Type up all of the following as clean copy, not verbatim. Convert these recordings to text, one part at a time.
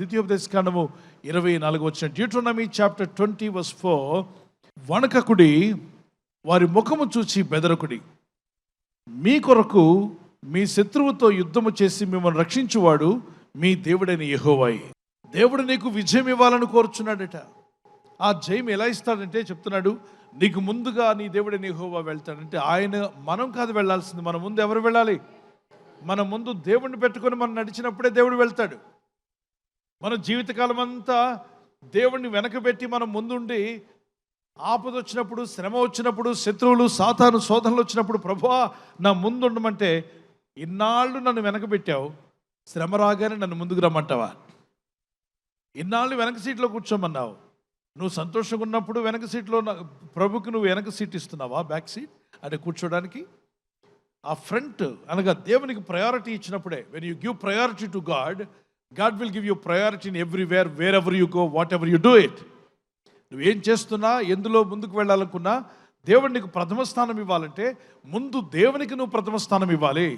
ద్వితీయోపదేశకాండము 24 డ్యూటోనమీ chapter 20:4. వణకకుడి, వారి ముఖము చూచి బెదరకుడి, మీ కొరకు మీ శత్రువుతో యుద్ధము చేసి మిమ్మల్ని రక్షించువాడు మీ దేవుడైన యెహోవాయే. దేవుడు నీకు విజయం ఇవ్వాలని కోరుచున్నాడట. ఆ జయం ఎలా ఇస్తాడంటే చెప్తున్నాడు, నీకు ముందుగా నీ దేవుడైన యెహోవా వెళ్తాడంటే ఆయన, మనం కాదు వెళ్ళాల్సింది. మన ముందు ఎవరు వెళ్ళాలి? మన ముందు దేవుడిని పెట్టుకొని మనం నడిచినప్పుడే దేవుడు వెళ్తాడు. మన జీవితకాలం అంతా దేవుడిని వెనకబెట్టి మనం ముందుండి ఆపద వచ్చినప్పుడు, శ్రమ వచ్చినప్పుడు, శత్రువులు సాతాను శోధనలు వచ్చినప్పుడు ప్రభువా నా ముందు ఉండమంటే, ఇన్నాళ్ళు నన్ను వెనకబెట్టావు, శ్రమ రాగానే నన్ను ముందుకు రమ్మంటావా? ఇన్నాళ్ళు వెనక సీట్లో కూర్చోమన్నావు, నువ్వు సంతోషంగా ఉన్నప్పుడు వెనక సీట్లో ప్రభుకి నువ్వు వెనక సీట్ ఇస్తున్నావా? బ్యాక్ సీట్ అంటే కూర్చోడానికి. ఆ ఫ్రంట్ అనగా దేవునికి ప్రయారిటీ ఇచ్చినప్పుడే, when you give priority to God, God will give you priority in everywhere, wherever you go, whatever you do it. నువ్వేం చేస్తున్నా, ఎందులో ముందుకు వెళ్ళాలనుకున్నా, దేవుడు నీకు ప్రథమ స్థానం ఇవ్వాలంటే ముందు దేవునికి నువ్వు ప్రథమ స్థానం ఇవ్వాలి,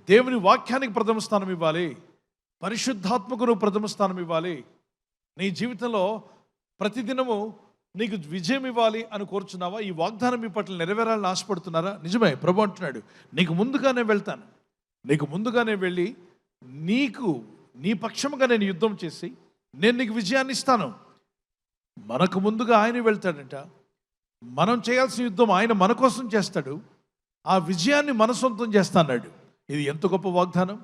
దేవుని వాక్యానికి ప్రథమ స్థానం ఇవ్వాలి, పరిశుద్ధాత్మకు నువ్వు ప్రథమ స్థానం ఇవ్వాలి. నీ జీవితంలో ప్రతిదినము నీకు విజయం ఇవ్వాలి అని కోరుచున్నావా? ఈ వాగ్దానం మీ పట్ల నెరవేరాలని ఆశపడుతున్నారా? నిజమే, ప్రభు అంటున్నాడు, నీకు ముందుగానే వెళ్తాను, నీకు ముందుగానే వెళ్ళి నీ పక్షముగా నేను యుద్ధం చేసి నేను నీకు విజయాన్ని ఇస్తాను. మనకు ముందుగా ఆయన వెళ్తాడంట. మనం చేయాల్సిన యుద్ధం ఆయన మన కోసం చేస్తాడు. ఆ విజయాన్ని మన సొంతం చేస్తాడు. ఇది ఎంత గొప్ప వాగ్దానం.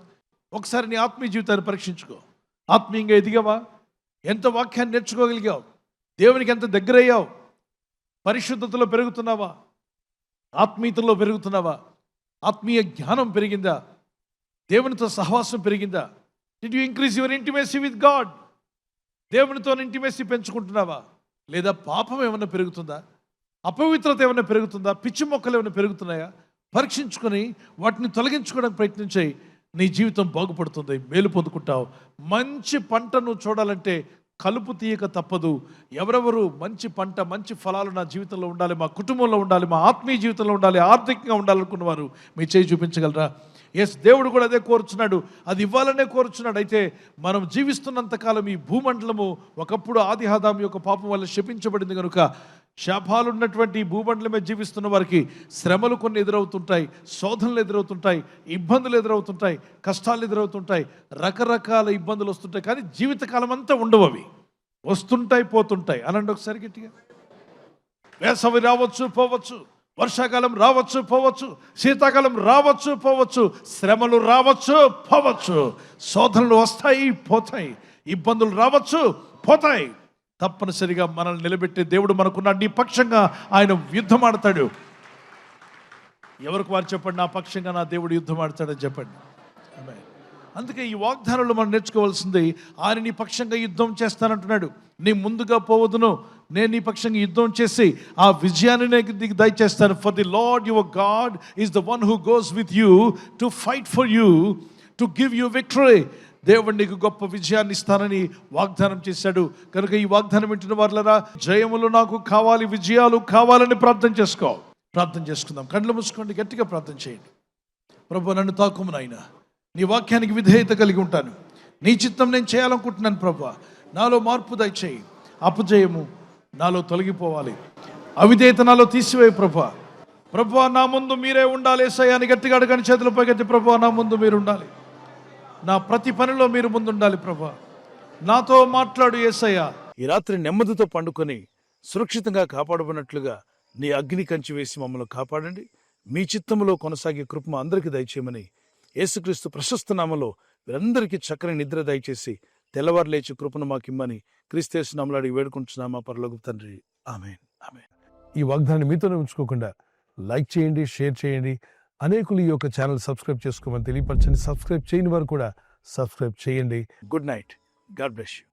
ఒకసారి నీ ఆత్మీయ జీవితాన్ని పరీక్షించుకో. ఆత్మీయంగా ఎదిగావా? ఎంత వాక్యాన్ని నేర్చుకోగలిగావు? దేవునికి ఎంత దగ్గరయ్యావు? పరిశుద్ధతలో పెరుగుతున్నావా? ఆత్మీయతలో పెరుగుతున్నావా? ఆత్మీయ జ్ఞానం పెరిగిందా? దేవునితో సహవాసం పెరిగిందా? Did you increase your intimacy with God? దేవునితో ఇంటిమేసీ పెంచుకుంటున్నావా? లేదా పాపం ఏమైనా పెరుగుతుందా? అపవిత్రత ఏమైనా పెరుగుతుందా? పిచ్చి మొక్కలు ఏమైనా పెరుగుతున్నాయా? పరీక్షించుకొని వాటిని తొలగించుకోవడానికి ప్రయత్నం చేయి. నీ జీవితం బాగుపడుతుంది, మేలు పొందుకుంటావు. మంచి పంటను చూడాలంటే కలుపు తీయక తప్పదు. ఎవరెవరు మంచి పంట, మంచి ఫలాలు నా జీవితంలో ఉండాలి, మా కుటుంబంలో ఉండాలి, మా ఆత్మీయ జీవితంలో ఉండాలి, ఆర్థికంగా ఉండాలనుకున్నవారు మీ చేయి చూపించగలరా? ఎస్, దేవుడు కూడా అదే కోరుచున్నాడు, అది ఇవ్వాలనే కోరుచున్నాడు. అయితే మనం జీవిస్తున్నంతకాలం ఈ భూమండలము ఒకప్పుడు ఆది ఆదాము యొక్క పాపం వల్ల శపించబడింది కనుక, శాపాలు ఉన్నటువంటి భూమండలమే జీవిస్తున్న వారికి శ్రమలు కొన్ని ఎదురవుతుంటాయి, శోధనలు ఎదురవుతుంటాయి, ఇబ్బందులు ఎదురవుతుంటాయి, కష్టాలు ఎదురవుతుంటాయి, రకరకాల ఇబ్బందులు వస్తుంటాయి. కానీ జీవితకాలం అంతా ఉండవు, అవి వస్తుంటాయి, పోతుంటాయి. అనండి ఒకసారి గట్టిగా. వేసవి రావచ్చు, పోవచ్చు, వర్షాకాలం రావచ్చు, పోవచ్చు, శీతాకాలం రావచ్చు, పోవచ్చు, శ్రమలు రావచ్చు, పోవచ్చు, శోధనలు వస్తాయి, పోతాయి, ఇబ్బందులు రావచ్చు, పోతాయి. తప్పనిసరిగా మనల్ని నిలబెట్టే దేవుడు మనకున్న నీ పక్షంగా ఆయన యుద్ధం ఆడతాడు. ఎవరికి వారు చెప్పండి, నా పక్షంగా నా దేవుడు యుద్ధం ఆడతాడని చెప్పండి. అందుకే ఈ వాగ్దానంలో మనం నేర్చుకోవాల్సింది, ఆయన నీ పక్షంగా యుద్ధం చేస్తానంటున్నాడు. నీ ముందుగా పోవదును, నేను నీ పక్షంగా యుద్ధం చేసి ఆ విజయాన్ని నీకు దయచేస్తాను. For the Lord your God is the one who goes with you to fight for you, to give you victory. దేవుడు నీకు గొప్ప విజయాన్ని ఇస్తానని వాగ్దానం చేశాడు. కనుక ఈ వాగ్దానం వింటున్న వారులారా, జయములు నాకు కావాలి, విజయాలు కావాలని ప్రార్థన చేసుకుందాం. కళ్ళు మూసుకోండి, గట్టిగా ప్రార్థన చేయండి. ప్రభు, నన్ను తాకుము నాయనా, నీ వాక్యానికి విధేయత కలిగి ఉంటాను, నీ చిత్తం నేను చేయాలనుకుంటున్నాను. ప్రభు, నాలో మార్పు దయచేయి, అపజయము నాలో తొలగిపోవాలి, అవిధేయత నాలో తీసివేయి. ప్రభు నా ముందు మీరే ఉండాలి యేసయ్యా అని గట్టిగా అడగని, చేతుల పైకెత్తి, ప్రభు నా ముందు మీరు ఉండాలి, నా ప్రతి పనిలో మీరు ముందుండాలి. ప్రభా, నాతో మాట్లాడు యేసయ్యా. ఈ రాత్రి నెమ్మదితో పండుకొని సురక్షితంగా కాపాడబడినట్లుగా నీ అగ్ని కంచి వేసి మమ్మల్ని కాపాడండి. మీ చిత్తములో కొనసాగే కృప అందరికీ దయచేయమని యేసుక్రీస్తు ప్రశస్త నామములో వీరందరికీ చక్కని నిద్ర దయచేసి తెల్లవారు లేచి కృపను మాకిమ్మని క్రీస్తు నామములో అడిగి వేడుకుంటున్నామా పరలోకపు తండ్రి, ఆమేన్, ఆమేన్. ఈ వాగ్దానాన్ని మీతోనే ఉంచుకోకుండా లైక్ చేయండి, షేర్ చేయండి. అనేకులు ఈ యొక్క ఛానల్ సబ్స్క్రైబ్ చేసుకోమని తెలియపరచండి. సబ్స్క్రైబ్ చేయని వారు కూడా సబ్స్క్రైబ్ చేయండి. Good night. God bless you.